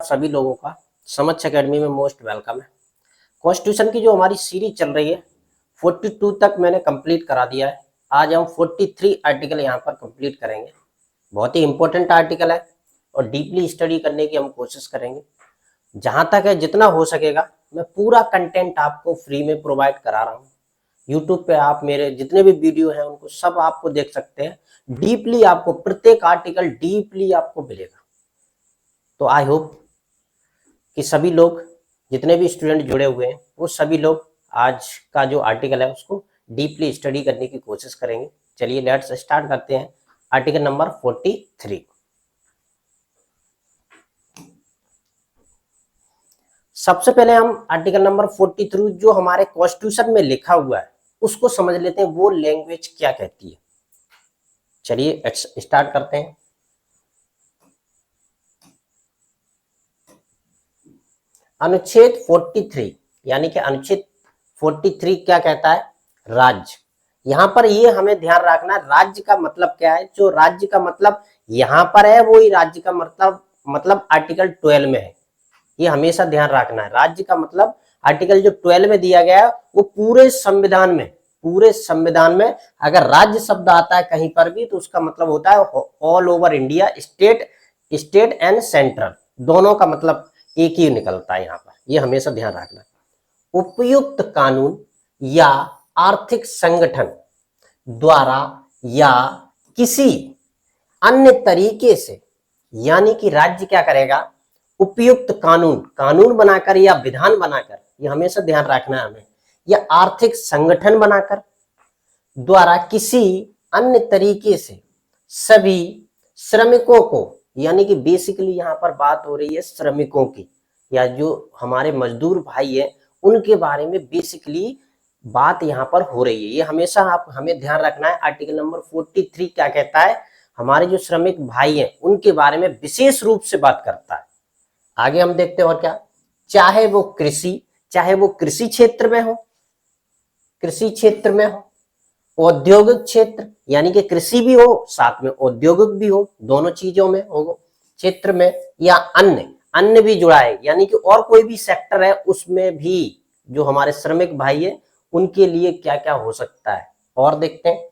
सभी लोगों का समक्ष एकेडमी में मोस्ट वेलकम है। कॉन्स्टिट्यूशन की जो हमारी सीरीज चल रही है 42 तक मैंने कंप्लीट करा दिया है। आज हम 43 आर्टिकल यहाँ पर कंप्लीट करेंगे। बहुत ही इंपॉर्टेंट आर्टिकल है और डीपली स्टडी करने की हम कोशिश करेंगे। जहां तक है जितना हो सकेगा मैं पूरा कंटेंट आपको फ्री में प्रोवाइड करा रहा हूँ। यूट्यूब पे आप मेरे जितने भी वीडियो हैं उनको सब आपको देख सकते हैं। डीपली आपको प्रत्येक आर्टिकल डीपली आपको मिलेगा। तो आई होप कि सभी लोग जितने भी स्टूडेंट जुड़े हुए हैं वो सभी लोग आज का जो आर्टिकल है उसको डीपली स्टडी करने की कोशिश करेंगे। चलिए लेट्स स्टार्ट करते हैं आर्टिकल नंबर 43। सबसे पहले हम आर्टिकल नंबर 43 जो हमारे कॉन्स्टिट्यूशन में लिखा हुआ है उसको समझ लेते हैं, वो लैंग्वेज क्या कहती है। चलिए स्टार्ट करते हैं। अनुच्छेद 43 यानी कि अनुच्छेद 43 क्या कहता है? राज्य। यहां पर ये हमें ध्यान रखना है, राज्य का मतलब क्या है। जो राज्य का मतलब यहां पर है वही राज्य का मतलब आर्टिकल 12 में है। ये हमेशा ध्यान रखना है। राज्य का मतलब आर्टिकल जो 12 में दिया गया है वो पूरे संविधान में अगर राज्य शब्द आता है कहीं पर भी तो उसका मतलब होता है all over India, state and central, दोनों का मतलब एक ही निकलता है यहाँ पर। ये हमेशा ध्यान रखना। उपयुक्त कानून या आर्थिक संगठन द्वारा या किसी अन्य तरीके से, यानी कि राज्य क्या करेगा? उपयुक्त कानून बनाकर या विधान बनाकर, ये हमेशा ध्यान रखना है हमें, या आर्थिक संगठन बनाकर द्वारा किसी अन्य तरीके से सभी श्रमिकों को, यानी कि बेसिकली यहाँ पर बात हो रही है श्रमिकों की या जो हमारे मजदूर भाई हैं उनके बारे में बेसिकली बात यहाँ पर हो रही है। ये हमेशा हमें ध्यान रखना है। आर्टिकल नंबर 43 क्या कहता है? हमारे जो श्रमिक भाई हैं उनके बारे में विशेष रूप से बात करता है। आगे हम देखते हैं और क्या, चाहे वो कृषि क्षेत्र में हो, औद्योगिक क्षेत्र यानी कि कृषि भी हो साथ में औद्योगिक भी हो, दोनों चीजों में हो क्षेत्र में, या अन्य भी जुड़ा है यानी कि और कोई भी सेक्टर है उसमें भी जो हमारे श्रमिक भाई है उनके लिए क्या क्या हो सकता है। और देखते हैं,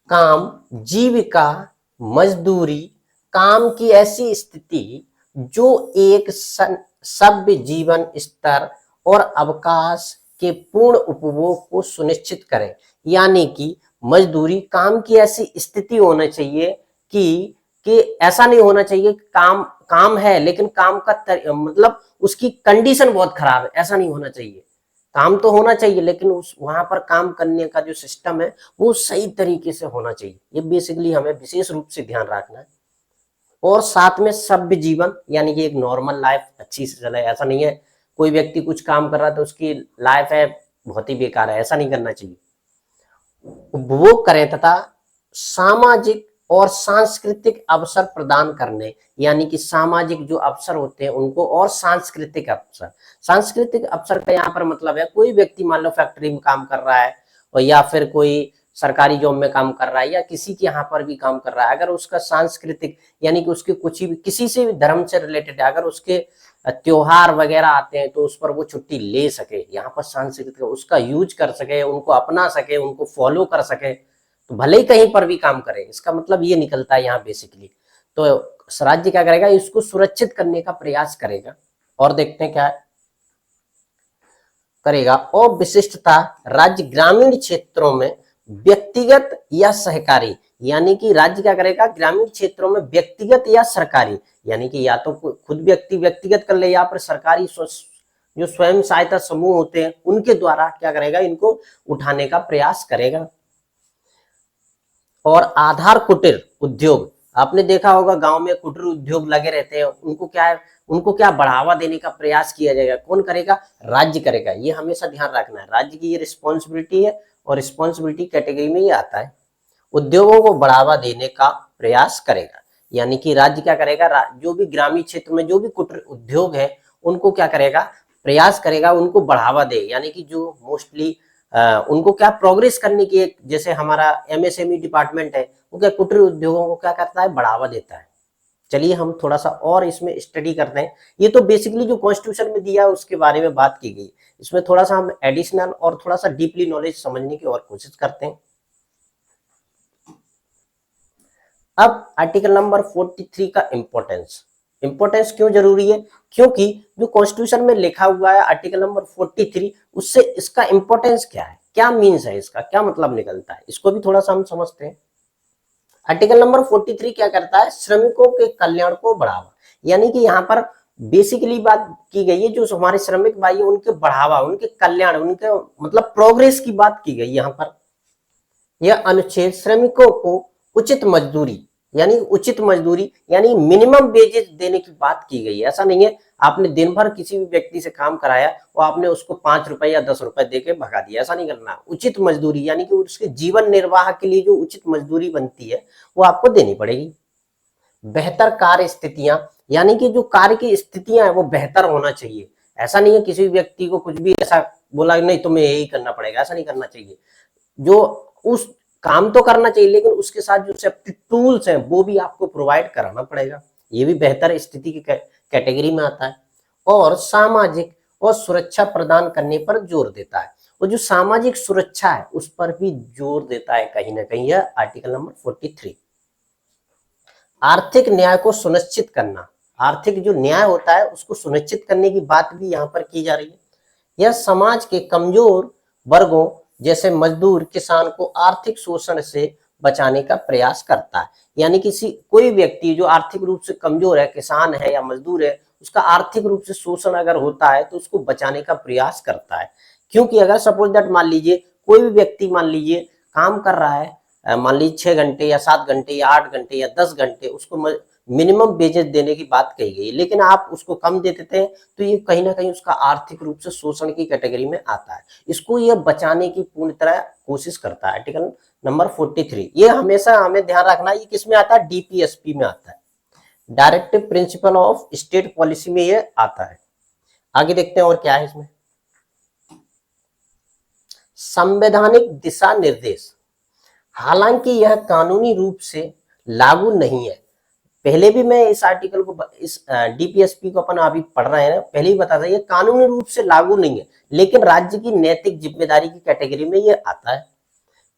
काम, जीविका, मजदूरी, काम की ऐसी स्थिति जो एक सभ्य जीवन स्तर और अवकाश के पूर्ण उपभोग को सुनिश्चित करे। यानी कि मजदूरी, काम की ऐसी स्थिति होना चाहिए कि ऐसा नहीं होना चाहिए काम है लेकिन काम का मतलब उसकी कंडीशन बहुत खराब है, ऐसा नहीं होना चाहिए। काम तो होना चाहिए लेकिन वहां पर काम करने का जो सिस्टम है वो सही तरीके से होना चाहिए। ये बेसिकली हमें विशेष रूप से ध्यान रखना है। और साथ में सभ्य जीवन यानी कि एक नॉर्मल लाइफ अच्छी से चले। ऐसा नहीं है कोई व्यक्ति कुछ काम कर रहा है तो उसकी लाइफ है बहुत ही बेकार है, ऐसा नहीं करना चाहिए। उपभोग करें तथा सामाजिक और सांस्कृतिक अवसर प्रदान करने, यानी कि सामाजिक जो अवसर होते हैं उनको, और सांस्कृतिक अवसर का यहाँ पर मतलब है कोई व्यक्ति मान लो फैक्ट्री में काम कर रहा है और या फिर कोई सरकारी जॉब में काम कर रहा है या किसी के यहाँ पर भी काम कर रहा है, अगर उसका सांस्कृतिक यानी कि उसके कुछ भी किसी से भी धर्म से रिलेटेड है, अगर उसके त्योहार वगैरह आते हैं तो उस पर वो छुट्टी ले सके, यहाँ पर सांस्कृतिक उसका यूज कर सके, उनको अपना सके, उनको फॉलो कर सके, तो भले ही कहीं पर भी काम करे। इसका मतलब ये निकलता है यहाँ बेसिकली। तो राज्य क्या करेगा? इसको सुरक्षित करने का प्रयास करेगा। और देखते हैं क्या करेगा। और विशिष्टता, राज्य ग्रामीण क्षेत्रों में व्यक्तिगत या सहकारी, यानी कि राज्य क्या करेगा? ग्रामीण क्षेत्रों में व्यक्तिगत या सरकारी, यानी कि या तो खुद व्यक्तिगत कर ले या फिर सरकारी जो स्वयं सहायता समूह होते हैं उनके द्वारा क्या करेगा? इनको उठाने का प्रयास करेगा। और आधार कुटीर उद्योग, आपने देखा होगा गांव में कुटीर उद्योग लगे रहते हैं, उनको क्या बढ़ावा देने का प्रयास किया जाएगा? कौन करेगा? राज्य करेगा। ये हमेशा ध्यान रखना है, राज्य की ये रिस्पॉन्सिबिलिटी है और रिस्पॉन्सिबिलिटी कैटेगरी में ही आता है। उद्योगों को बढ़ावा देने का प्रयास करेगा, यानी कि राज्य क्या करेगा? जो भी ग्रामीण क्षेत्र में जो भी कुटीर उद्योग है उनको क्या करेगा? प्रयास करेगा, उनको बढ़ावा दे, यानी कि जो मोस्टली उनको क्या प्रोग्रेस करने की एक, जैसे हमारा MSME डिपार्टमेंट है वो क्या कुटीर उद्योगों को क्या करता है? बढ़ावा देता है। चलिए हम थोड़ा सा और इसमें स्टडी करते हैं। ये तो बेसिकली जो कॉन्स्टिट्यूशन में दिया है उसके बारे में बात की गई, इसमें थोड़ा सा हम एडिशनल और थोड़ा सा डीपली नॉलेज समझने की और कोशिश करते हैं। अब आर्टिकल नंबर 43 का इंपॉर्टेंस, इंपॉर्टेंस क्यों जरूरी है, क्योंकि जो कॉन्स्टिट्यूशन में लिखा हुआ है आर्टिकल नंबर 43, उससे इसका इंपॉर्टेंस क्या है, क्या मीन्स है, इसका क्या मतलब निकलता है, इसको भी थोड़ा सा हम समझते हैं। आर्टिकल नंबर 43 क्या करता है, श्रमिकों के कल्याण को बढ़ावा, यानी कि यहाँ पर बेसिकली बात की गई है जो हमारे श्रमिक भाई है उनके बढ़ावा, उनके कल्याण, उनके मतलब प्रोग्रेस की बात की गई यहाँ पर। यह अनुच्छेद श्रमिकों को उचित मजदूरी, यानी उचित मजदूरी यानी मिनिमम वेजेस देने की बात की गई है। ऐसा नहीं है आपने दिन भर किसी भी व्यक्ति से काम कराया और आपने उसको 5 रुपए या 10 रुपए देके भगा दिया, ऐसा नहीं करना। उचित मजदूरी यानी कि उसके जीवन निर्वाह के लिए जो उचित मजदूरी बनती है वो आपको देनी पड़ेगी। बेहतर कार्य स्थितियां, यानी कि जो कार्य की स्थितियां है वो बेहतर होना चाहिए। ऐसा नहीं है किसी व्यक्ति को कुछ भी ऐसा बोला नहीं तुम्हें यही करना पड़ेगा, ऐसा नहीं करना चाहिए। जो उस काम तो करना चाहिए लेकिन उसके साथ जो सेफ्टी टूल्स हैं वो भी आपको प्रोवाइड कराना पड़ेगा, ये भी बेहतर स्थिति की कैटेगरी में आता है। और सामाजिक और सुरक्षा प्रदान करने पर जोर देता है, और जो सामाजिक सुरक्षा है उस पर भी जोर देता है कहीं ना कहीं यह आर्टिकल नंबर 43। आर्थिक न्याय को सुनिश्चित करना, आर्थिक जो न्याय होता है उसको सुनिश्चित करने की बात भी यहाँ पर की जा रही है। यह समाज के कमजोर वर्गों जैसे मजदूर किसान को आर्थिक शोषण से बचाने का प्रयास करता है, यानी किसी कोई व्यक्ति जो आर्थिक रूप से कमजोर है, किसान है या मजदूर है, उसका आर्थिक रूप से शोषण अगर होता है तो उसको बचाने का प्रयास करता है। क्योंकि अगर सपोज दैट मान लीजिए कोई भी व्यक्ति मान लीजिए काम कर रहा है, मान लीजिए 6 घंटे या 7 घंटे या 8 घंटे या 10 घंटे, उसको मिनिमम वेजेस देने की बात कही गई, लेकिन आप उसको कम दे देते हैं तो ये कहीं ना कहीं उसका आर्थिक रूप से शोषण की कैटेगरी में आता है। इसको ये बचाने की पूर्ण तरह कोशिश करता है आर्टिकल नंबर 43। ये हमेशा हमें ध्यान रखना, ये किसमें आता है, डीपीएसपी में आता है, directive principle of state policy में ये आता है। आगे देखते हैं और क्या है इसमें। संवैधानिक दिशा निर्देश, हालांकि यह कानूनी रूप से लागू नहीं है। पहले भी मैं इस आर्टिकल को, इस डीपीएसपी को अपन अभी पढ़ रहे हैं, पहले ही बता था ये कानूनी रूप से लागू नहीं है, लेकिन राज्य की नैतिक जिम्मेदारी की कैटेगरी में ये आता है।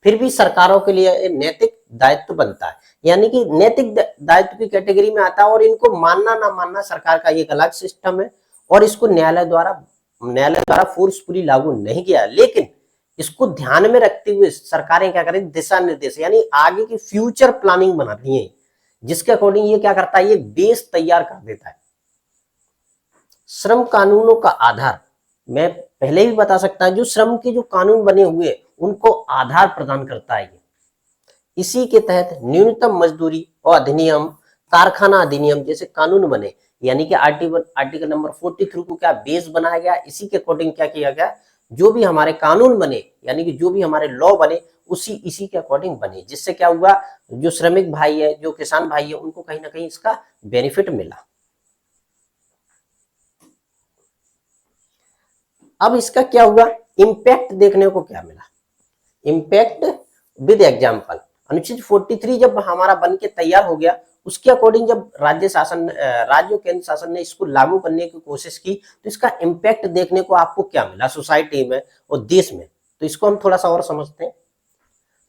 फिर भी सरकारों के लिए नैतिक दायित्व बनता है, यानी कि नैतिक दायित्व की कैटेगरी में आता है, और इनको मानना ना मानना सरकार का एक अलग सिस्टम है, और इसको न्यायालय द्वारा फोर्सफुली लागू नहीं किया, लेकिन इसको ध्यान में रखते हुए सरकारें क्या करें, दिशा निर्देश यानी आगे की फ्यूचर प्लानिंग बनाती है, जिसके अकॉर्डिंग ये क्या करता है, ये बेस तैयार कर देता है। श्रम कानूनों का आधार, मैं पहले भी बता सकता हूं, जो श्रम के जो कानून बने हुए उनको आधार प्रदान करता है। इसी के तहत न्यूनतम मजदूरी और अधिनियम, कारखाना अधिनियम जैसे कानून बने, यानी कि आर्टिकल नंबर 43 को क्या बेस बनाया गया, इसी के अकॉर्डिंग क्या किया गया, जो भी हमारे कानून बने यानी कि जो भी हमारे लॉ बने इसी के अकॉर्डिंग बने, जिससे क्या हुआ, जो श्रमिक भाई है, जो किसान भाई है, उनको कहीं ना कहीं इसका बेनिफिट मिला। अब इसका क्या हुआ, इंपैक्ट देखने को क्या मिला, इंपैक्ट विद एग्जाम्पल। अनुच्छेद 43 जब हमारा बन के तैयार हो गया, उसके अकॉर्डिंग जब राज्य और केंद्र शासन ने इसको लागू करने की कोशिश की, तो इसका इंपैक्ट देखने को आपको क्या मिला सोसाइटी में और देश में, तो इसको हम थोड़ा सा और समझते हैं।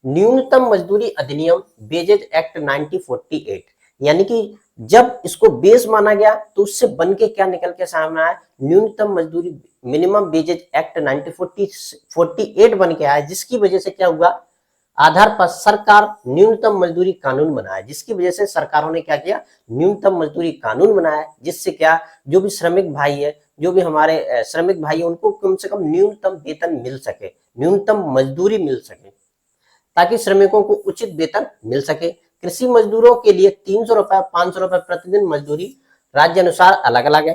न्यूनतम मजदूरी अधिनियम वेजेज एक्ट 1948, यानी कि जब इसको बेस माना गया तो उससे बन के क्या निकल के सामने आया, न्यूनतम मजदूरी मिनिमम वेजेज एक्ट 1948 बन के आया, जिसकी वजह से क्या हुआ, आधार पर सरकार न्यूनतम मजदूरी कानून बनाया, जिसकी वजह से सरकारों ने क्या किया, न्यूनतम मजदूरी कानून बनाया, जिससे क्या, जो भी श्रमिक भाई है, जो भी हमारे श्रमिक भाई है, उनको कम से कम न्यूनतम वेतन मिल सके, न्यूनतम मजदूरी मिल सके, ताकि श्रमिकों को उचित वेतन मिल सके। कृषि मजदूरों के लिए 300 रुपए 500 रुपए प्रतिदिन मजदूरी राज्य अनुसार अलग अलग है,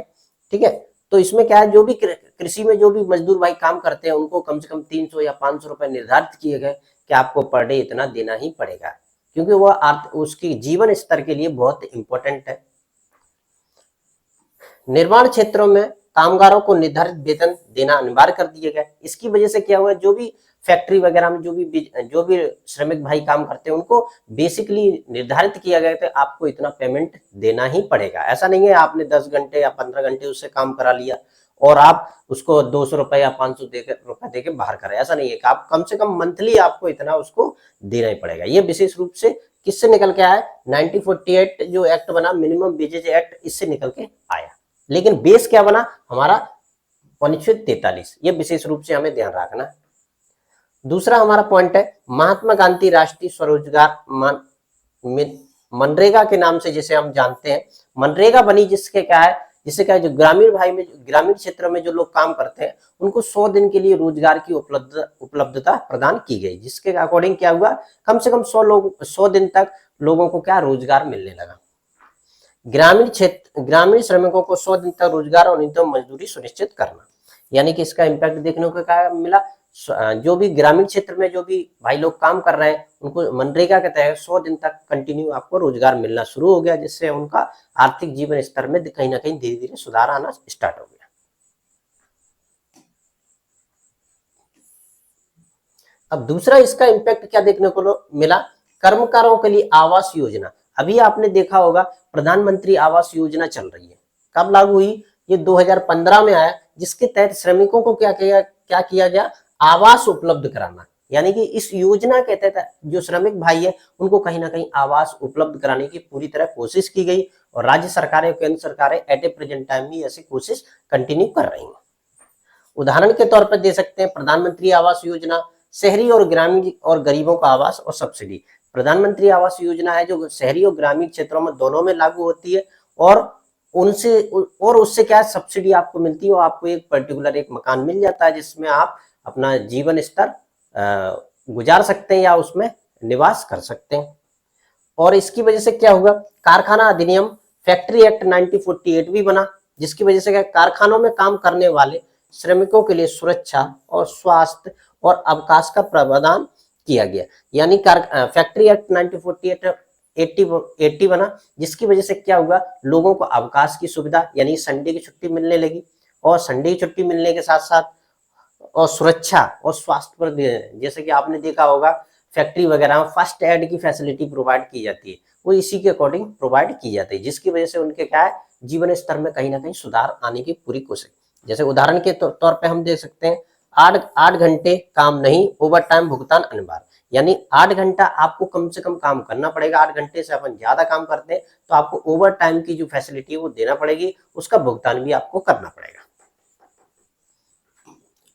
ठीक है। तो इसमें क्या है, जो भी कृषि में जो भी मजदूर भाई काम करते हैं उनको कम से कम 300 या 500 रुपए निर्धारित किए गए कि आपको पर डे इतना देना ही पड़ेगा, क्योंकि वह उसकी जीवन स्तर के लिए बहुत इंपॉर्टेंट है। निर्माण क्षेत्रों में कामगारों को निर्धारित वेतन देना अनिवार्य कर दिया गया। इसकी वजह से क्या हुआ, जो भी फैक्ट्री वगैरह में जो भी श्रमिक भाई काम करते हैं उनको बेसिकली निर्धारित किया गया कि आपको इतना पेमेंट देना ही पड़ेगा। ऐसा नहीं है आपने 10 घंटे या 15 घंटे उससे काम करा लिया और आप उसको 200 रुपए या 500 रुपए देके बाहर करें। ऐसा नहीं है कि आप कम से कम मंथली आपको इतना उसको देना ही पड़ेगा। ये विशेष रूप से किससे निकल के आया, 1948 जो एक्ट बना, मिनिमम वेजेज एक्ट, इससे निकल के आया। लेकिन बेस क्या बना हमारा, अनुच्छेद 43। ये विशेष रूप से हमें ध्यान रखना है। दूसरा हमारा पॉइंट है महात्मा गांधी राष्ट्रीय स्वरोजगार मनरेगा के नाम से जिसे हम जानते हैं, मनरेगा बनी जिससे क्या है, जो ग्रामीण क्षेत्र में जो लोग काम करते हैं उनको 100 दिन के लिए रोजगार की उपलब्धता प्रदान की गई, जिसके अकॉर्डिंग क्या हुआ, कम से कम 100 दिन तक लोगों को क्या रोजगार मिलने लगा। ग्रामीण श्रमिकों को 100 दिन तक रोजगार और न्यूनतम मजदूरी सुनिश्चित करना, यानी कि इसका इम्पैक्ट देखने को क्या मिला, जो भी ग्रामीण क्षेत्र में जो भी भाई लोग काम कर रहे हैं उनको मनरेगा के तहत 100 दिन तक कंटिन्यू आपको रोजगार मिलना शुरू हो गया, जिससे उनका आर्थिक जीवन स्तर में कहीं ना कहीं धीरे धीरे सुधार आना स्टार्ट हो गया। अब दूसरा इसका इम्पैक्ट क्या देखने को मिला, कर्मकारों के लिए आवास योजना। अभी आपने देखा होगा प्रधानमंत्री आवास योजना चल रही है, कब लागू हुई, ये 2015 में आया, जिसके तहत श्रमिकों को क्या किया गया, आवास उपलब्ध कराना। यानी कि इस योजना के तहत जो श्रमिक भाई है उनको कहीं ना कहीं आवास उपलब्ध कराने की पूरी तरह कोशिश की गई और राज्य सरकारें, केंद्र सरकारें एट ए प्रेजेंट टाइम भी ऐसी कोशिश कंटिन्यू कर रही हैं। उदाहरण के तौर पर दे सकते हैं प्रधानमंत्री आवास योजना, शहरी और ग्रामीण और गरीबों का आवास और सब्सिडी। प्रधानमंत्री आवास योजना है जो शहरी और ग्रामीण क्षेत्रों में दोनों में लागू होती है और उससे क्या सब्सिडी आपको मिलती है और आपको एक पर्टिकुलर एक मकान मिल जाता है जिसमें आप अपना जीवन स्तर गुजार सकते हैं या उसमें निवास कर सकते हैं। और इसकी वजह से क्या होगा, कारखाना अधिनियम फैक्ट्री एक्ट 1948 भी बना, जिसकी वजह से क्या कारखानों में काम करने वाले श्रमिकों के लिए सुरक्षा और स्वास्थ्य और अवकाश का प्रावधान किया गया। यानी फैक्ट्री एक्ट 1948 बना, जिसकी वजह से क्या हुआ, लोगों को अवकाश की सुविधा यानी संडे की छुट्टी मिलने लगी और संडे की छुट्टी मिलने के साथ साथ और सुरक्षा और स्वास्थ्य पर, जैसे कि आपने देखा होगा फैक्ट्री वगैरह में फर्स्ट एड की फैसिलिटी प्रोवाइड की जाती है, वो इसी के अकॉर्डिंग प्रोवाइड की जाती है, जिसकी वजह से उनके क्या है जीवन स्तर में कहीं ना कहीं सुधार आने की पूरी कोशिश। जैसे उदाहरण के तौर पे हम देख सकते हैं 8 घंटे काम नहीं, ओवर टाइम भुगतान अनिवार्य। यानी 8 घंटा आपको कम से कम काम करना पड़ेगा, 8 घंटे से अपन ज्यादा काम करते हैं तो आपको ओवर टाइम की जो फैसिलिटी है वो देना पड़ेगी, उसका भुगतान भी आपको करना पड़ेगा।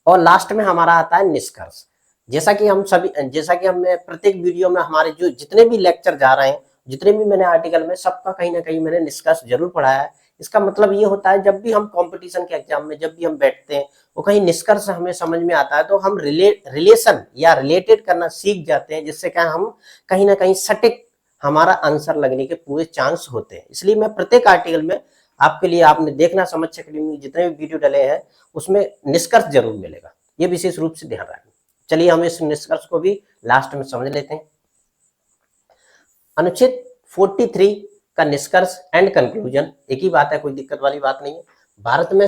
और लास्ट में हमारा आता है निष्कर्ष। जैसा कि हमने प्रत्येक वीडियो में हमारे जो जितने भी लेक्चर जा रहे हैं, जितने भी मैंने आर्टिकल में, सबका कहीं ना कहीं मैंने निष्कर्ष जरूर पढ़ाया है। इसका मतलब ये होता है जब भी हम कंपटीशन के एग्जाम में जब भी हम बैठते हैं वो कहीं निष्कर्ष हमें समझ में आता है तो हम रिलेशन या रिलेटेड करना सीख जाते हैं, जिससे क्या हम कहीं ना कहीं सटीक हमारा आंसर लगने के पूरे चांस होते हैं। इसलिए मैं प्रत्येक आर्टिकल में आपके लिए, आपने देखना समक्ष अकेडमी जितने भी वीडियो डले हैं उसमें निष्कर्ष जरूर मिलेगा, ये विशेष रूप से ध्यान रखना। चलिए हम इस निष्कर्ष को भी लास्ट में समझ लेते हैं। अनुच्छेद 43 का निष्कर्ष एंड कंक्लूजन एक ही बात है, कोई दिक्कत वाली बात नहीं है। भारत में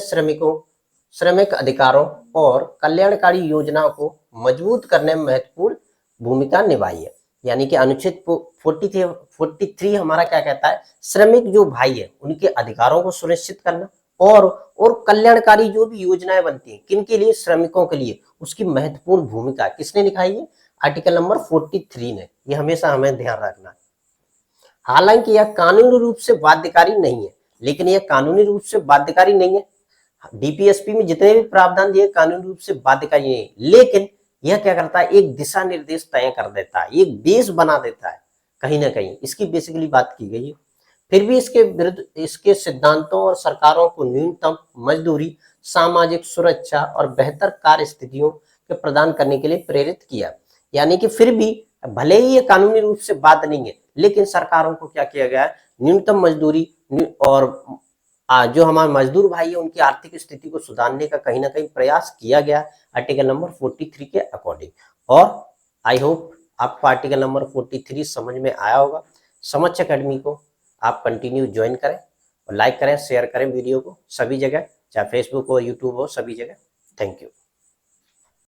श्रमिक अधिकारों और कल्याणकारी योजनाओं को मजबूत करने में महत्वपूर्ण भूमिका निभाई है। यानी कि अनुच्छेद 43 हमारा क्या कहता है, श्रमिक जो भाई है उनके अधिकारों को सुनिश्चित करना और कल्याणकारी जो भी योजनाएं बनती हैं किन के लिए, श्रमिकों के लिए, उसकी महत्वपूर्ण भूमिका किसने निभाई है, आर्टिकल नंबर 43 ने। ये हमेशा हमें ध्यान रखना है। हालांकि यह कानूनी रूप से बाध्यकारी नहीं है, लेकिन यह कानूनी रूप से बाध्यकारी नहीं है, डीपीएसपी में जितने भी प्रावधान दिए कानूनी रूप से बाध्यकारी नहीं है, लेकिन यह क्या करता है, एक दिशा निर्देश तय कर देता है, एक बेस बना देता है कहीं ना कहीं, इसकी बेसिकली बात की गई है। फिर भी इसके विरुद्ध इसके सिद्धांतों और सरकारों को न्यूनतम मजदूरी, सामाजिक सुरक्षा और बेहतर कार्य स्थितियों के प्रदान करने के लिए प्रेरित किया। यानी कि फिर भी भले ही ये कानूनी रूप से बाध्य नहीं है, लेकिन सरकारों को क्या किया गया है, न्यूनतम मजदूरी और जो हमारे मजदूर भाई है उनकी आर्थिक स्थिति को सुधारने का कहीं ना कहीं प्रयास किया गया आर्टिकल नंबर 43 के अकॉर्डिंग। और आई होप आपको आर्टिकल नंबर 43 समझ में आया होगा। समक्ष अकेडमी को आप कंटिन्यू ज्वाइन करें और लाइक करें, शेयर करें वीडियो को सभी जगह। चाहे फेसबुक हो, यूट्यूब हो, सभी जगह। Thank you.